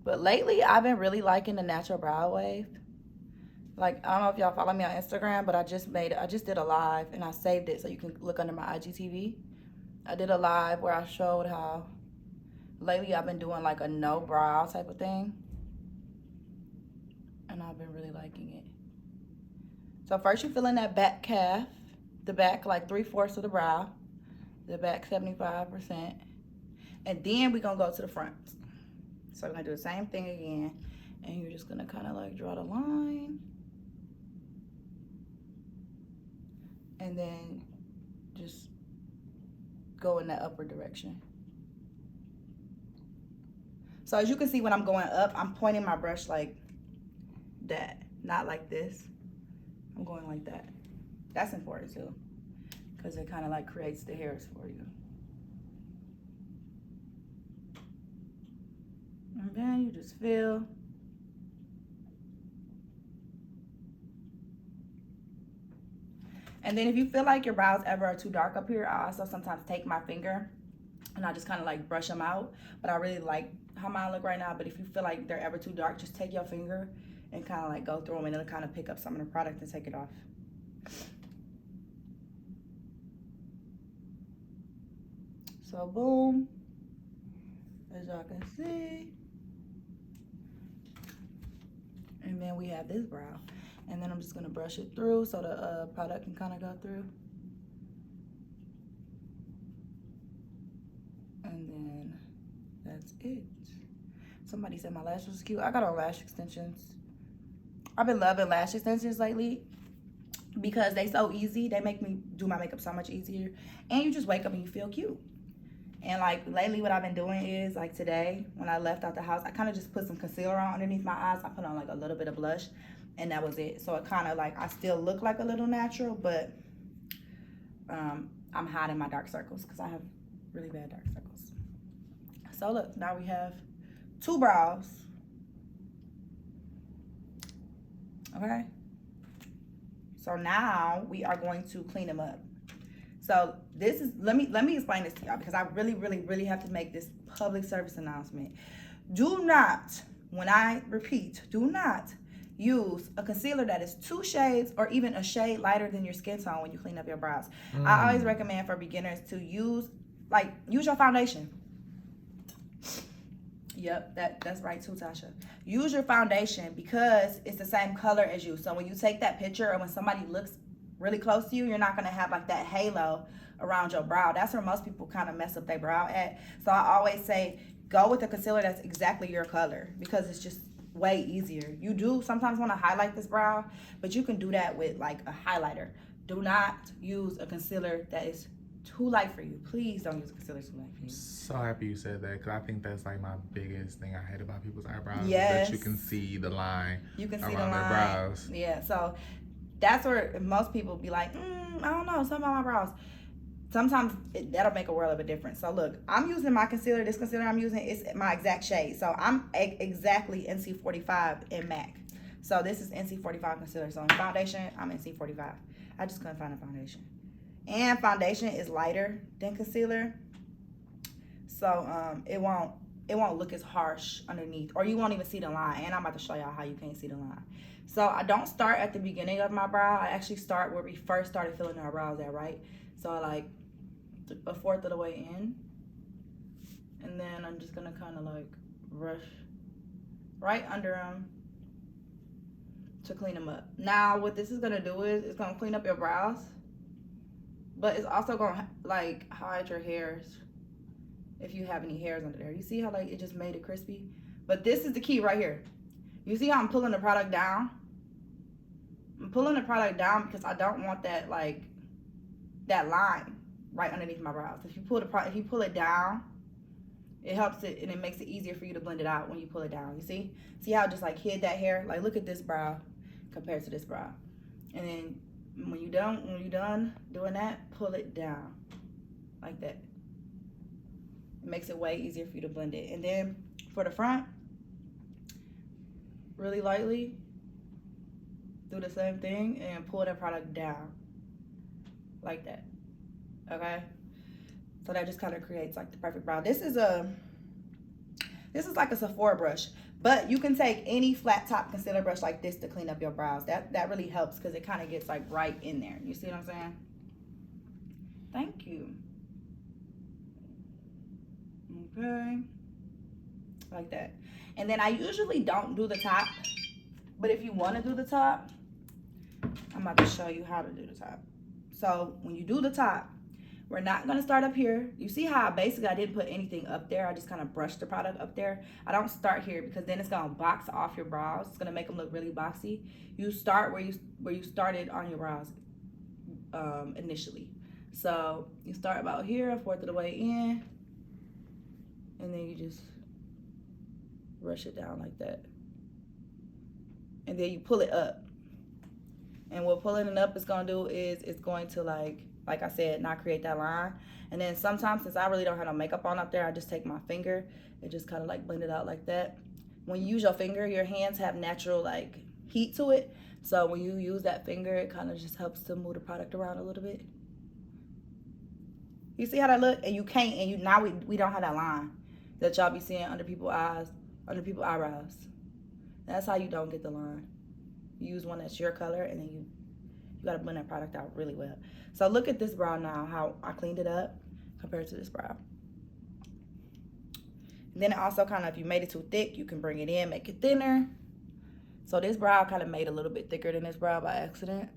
But lately, I've been really liking the natural brow wave. Like, I don't know if y'all follow me on Instagram, but I just did a live and I saved it so you can look under my IGTV. I did a live where I showed how lately I've been doing like a no brow type of thing. And I've been really liking it. So first you fill in that back calf, the back like 3/4 of the brow, the back 75%. And then we're gonna go to the front. So we're gonna do the same thing again. And you're just gonna kind of like draw the line. And then just go in that upward direction. So as you can see, when I'm going up, I'm pointing my brush like that, not like this. I'm going like that. That's important too, because it kind of like creates the hairs for you. And then you just fill. And then if you feel like your brows ever are too dark up here, I also sometimes take my finger and I just kind of like brush them out. But I really like how mine look right now. But if you feel like they're ever too dark, just take your finger and kind of like go through them and it'll kind of pick up some of the product and take it off. So boom, as y'all can see. And then we have this brow. And then I'm just gonna brush it through so the product can kind of go through. And then that's it. Somebody said my lashes was cute. I got on lash extensions. I've been loving lash extensions lately because they so easy. They make me do my makeup so much easier. And you just wake up and you feel cute. And like lately what I've been doing is like today when I left out the house, I kind of just put some concealer on underneath my eyes. I put on like a little bit of blush and that was it. So it kind of like, I still look like a little natural, but I'm hiding my dark circles because I have really bad dark circles. So look, now we have 2 brows. Okay. So now we are going to clean them up. So this is, let me explain this to y'all because I really have to make this public service announcement. Do not, when I repeat, do not use a concealer that is 2 shades or even a shade lighter than your skin tone when you clean up your brows. I always recommend for beginners to use your foundation. Yep, that's right too, Tasha. Use your foundation because it's the same color as you. So when you take that picture or when somebody looks really close to you, you're not gonna have like that halo around your brow. That's where most people kind of mess up their brow at. So I always say go with a concealer that's exactly your color because it's just way easier. You do sometimes want to highlight this brow, but you can do that with like a highlighter. Do not use a concealer that is too light for you. Please don't use a concealer too light for you. So happy you said that because I think that's like my biggest thing I hate about people's eyebrows. Yes. That you can see the line. You can see around the line. Their brows. Yeah, so that's where most people be like, I don't know, something about my brows. Sometimes that'll make a world of a difference. So look, I'm using my concealer. This concealer I'm using is my exact shade. So I'm exactly NC45 in MAC. So this is NC45 concealer. So in foundation, I'm NC45. I just couldn't find a foundation. And foundation is lighter than concealer. So it won't look as harsh underneath. Or you won't even see the line. And I'm about to show y'all how you can't see the line. So I don't start at the beginning of my brow. I actually start where we first started filling our brows at, right? So I like 1/4 of the way in. And then I'm just gonna kind of like brush right under them to clean them up. Now what this is gonna do is it's gonna clean up your brows, but it's also gonna like hide your hairs if you have any hairs under there. You see how like it just made it crispy? But this is the key right here. You see how I'm pulling the product down? I'm pulling the product down because I don't want that like that line right underneath my brows. If you pull it down, it helps it and it makes it easier for you to blend it out when you pull it down. You see how it just like hid that hair? Like look at this brow compared to this brow. And then when you're done doing that, pull it down like that. It makes it way easier for you to blend it. And then for the front, really lightly do the same thing and pull that product down like that. Okay, so that just kind of creates like the perfect brow. This is This is like a Sephora brush, but you can take any flat top concealer brush like this to clean up your brows. That really helps because it kind of gets like right in there. You see what I'm saying? Thank you. Okay, like that. And then I usually don't do the top, but if you want to do the top, I'm about to show you how to do the top. So when you do the top, we're not going to start up here. You see how basically I didn't put anything up there. I just kind of brushed the product up there. I don't start here because then it's going to box off your brows. It's going to make them look really boxy. You start where you started on your brows initially. So you start about here, a fourth of the way in, and then you just brush it down like that. And then you pull it up. And what pulling it up is going to do is it's going to like I said, not create that line. And then sometimes, since I really don't have no makeup on up there, I just take my finger and just kind of like blend it out like that. When you use your finger, your hands have natural like heat to it. So when you use that finger, it kind of just helps to move the product around a little bit. You see how that look? And you can't, and you now we don't have that line that y'all be seeing under people's eyes, under people's eyebrows. That's how you don't get the line. You use one that's your color, and then you gotta blend that product out really well. So look at this brow now, how I cleaned it up compared to this brow. And then it also kind of, if you made it too thick, you can bring it in, make it thinner. So this brow kind of made a little bit thicker than this brow by accident.